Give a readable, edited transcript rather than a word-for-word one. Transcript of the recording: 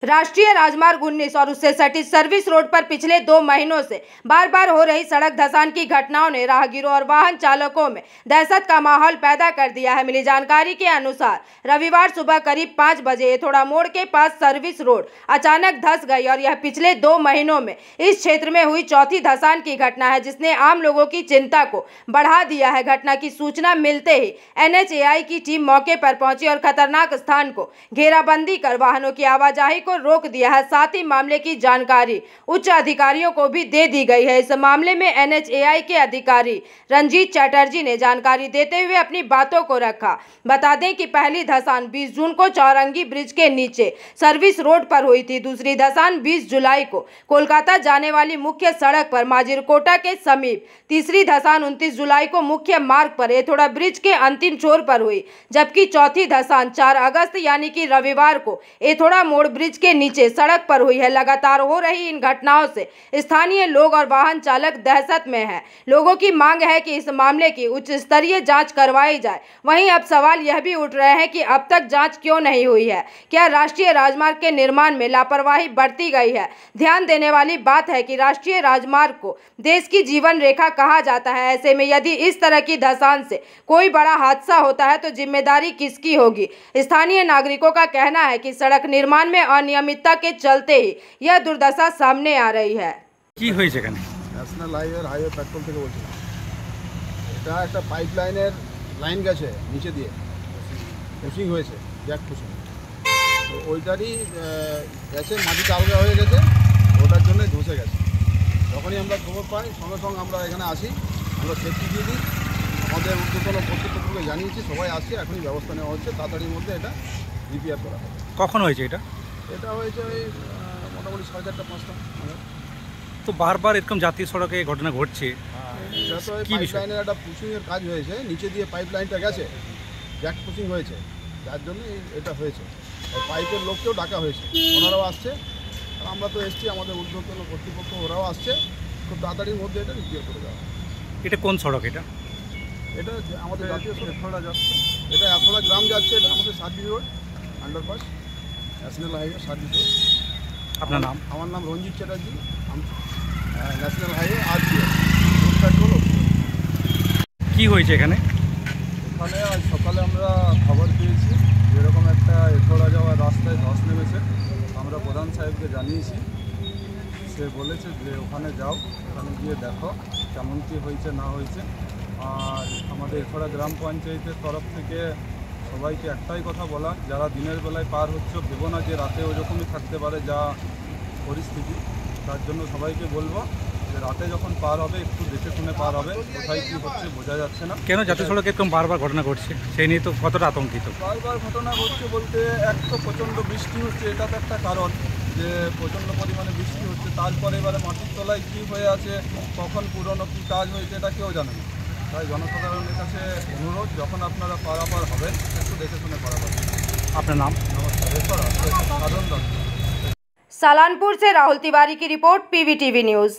राष्ट्रीय राजमार्ग 19 और उससे सटी सर्विस रोड पर पिछले 2 महीनों से बार बार हो रही सड़क धंसान की घटनाओं ने राहगीरों और वाहन चालकों में दहशत का माहौल पैदा कर दिया है। मिली जानकारी के अनुसार रविवार सुबह करीब 5 बजे एथोड़ा मोड़ के पास सर्विस रोड अचानक धंस गई और यह पिछले 2 महीनों में इस क्षेत्र में हुई चौथी धंसान की घटना है, जिसने आम लोगों की चिंता को बढ़ा दिया है। घटना की सूचना मिलते ही NHAI की टीम मौके पर पहुंची और खतरनाक स्थान को घेराबंदी कर वाहनों की आवाजाही को रोक दिया है। साथ ही मामले की जानकारी उच्च अधिकारियों को भी दे दी गई है। इस मामले में NHAI के अधिकारी रंजीत चटर्जी ने जानकारी देते हुए अपनी बातों को रखा। बता दें कि पहली धंसान 20 जून को चौरंगी ब्रिज के नीचे सर्विस रोड पर हुई थी। दूसरी धंसान 20 जुलाई को कोलकाता जाने वाली मुख्य सड़क पर माजिरकोटा के समीप, तीसरी धंसान 29 जुलाई को मुख्य मार्ग पर एथोड़ा ब्रिज के अंतिम छोर पर हुई, जबकि चौथी धंसान 4 अगस्त यानी कि रविवार को एथोड़ा मोड़ ब्रिज के नीचे सड़क पर हुई है। लगातार हो रही इन घटनाओं से स्थानीय लोग और वाहन चालक दहशत में हैं। लोगों की मांग है कि इस मामले की उच्च स्तरीय जांच करवाई जाए। वहीं अब सवाल यह भी उठ रहे हैं कि अब तक जांच क्यों नहीं हुई है। क्या राष्ट्रीय राजमार्ग के निर्माण में लापरवाही बरती गई है? ध्यान देने वाली बात है कि राष्ट्रीय राजमार्ग को देश की जीवन रेखा कहा जाता है। ऐसे में यदि इस तरह की धंसान से कोई बड़ा हादसा होता है तो जिम्मेदारी किसकी होगी? स्थानीय नागरिकों का कहना है कि सड़क निर्माण में अनियमितता के चलते ही यह दुर्दशा सामने आ रही है। কি হয়েছে এখানে? ন্যাশনাল হাইওয়ে পেট্রোল থেকে বলছিলাম। এটা একটা পাইপ লাইনের লাইন গেছে নিচে দিয়ে, পুশিং হয়েছে, জ্যাক পুশিং। তো ওইটারই গেছে, মাটিটা আলগা হয়ে গেছে, ওটার জন্য ধসে গেছে। যখনই আমরা খবর পাই সঙ্গে সঙ্গে আমরা এখানে আসি, আমরা সেফটি দিয়ে দিই, আমাদের ঊর্ধ্বতন কর্তৃপক্ষকে জানিয়েছি, সবাই আসছে, এখনই ব্যবস্থা নেওয়া হচ্ছে, তাড়াতাড়ির মধ্যে এটা রিপেয়ার করা হবে। কখন হয়েছে এটা? এটা হয়েছে ওই মোটামুটি 4:30-5টা। তো বারবার এরকম জাতীয় সড়কে ঘটনা ঘটছে, এটা তো পাইপ লাইনের একটা পুশিংয়ের কাজ হয়েছে, নিচে দিয়ে পাইপ লাইনটা গেছে, জ্যাক পুশিং হয়েছে, যার জন্য এটা হয়েছে। পাইপের লোককেও ডাকা হয়েছে, ওনারাও আসছে, আর আমরা তো এসছি, আমাদের ঊর্ধ্বতন কর্তৃপক্ষ ওরাও আসছে, খুব তাড়াতাড়ির মধ্যে এটা রিপেয়ার করে দেওয়া। এটা কোন সড়ক? এটা এটা আমাদের জাতীয় সড়ক এথোড়া যাচ্ছে, এটা এথোড়া গ্রাম যাচ্ছে, এটা আমাদের service road, underpass, national highway service road. আপনার নাম? আমার নাম Ranjit Chatterjee, national highway RCS petrol. কি হয়েছে এখানে? এখানে আজ সকালে আমরা খবর পেয়েছি যেরকম একটা এথোড়া যাওয়ার রাস্তায় ধস নেমেছে। আমরা প্রধান সাহেবকে জানিয়েছি, সে বলেছে যে ওখানে যাও, ওখানে গিয়ে দেখো কেমন কী হয়েছে না হয়েছে। আর আমাদের এথোড়া গ্রাম পঞ্চায়েতের তরফ থেকে সবাইকে একটাই কথা বলা, যারা দিনের বেলায় পার হচ্ছে ভেবো না যে রাতে ওরকমই থাকতে পারে যা পরিস্থিতি। তার জন্য সবাইকে বলবো যে রাতে যখন পার হবে একটু দেখে শুনে পার হবে, কোথায় কী হচ্ছে বোঝা যাচ্ছে না। কেন জাতীয় সড়কে এরকম বারবার ঘটনা ঘটছে, সেই নিয়ে তো কতটা আতঙ্কিত? বারবার ঘটনা ঘটছে বলতে, এক তো প্রচণ্ড বৃষ্টি হচ্ছে, এটা তো একটা কারণ যে প্রচণ্ড পরিমাণে বৃষ্টি হচ্ছে। তারপরে এবারে মাটির তলায় কী হয়ে আছে, কখন পুরনো কী কাজ হয়েছে এটা কেউ জানে না। তাই জনসাধারণের কাছে অনুরোধ, যখন আপনারা পারাপার হবেন একটু দেখে শুনে পারাপার। আপনার নাম? নমস্কার, সাধারণ। सालानपुर से राहुल तिवारी की रिपोर्ट, PVTV न्यूज़।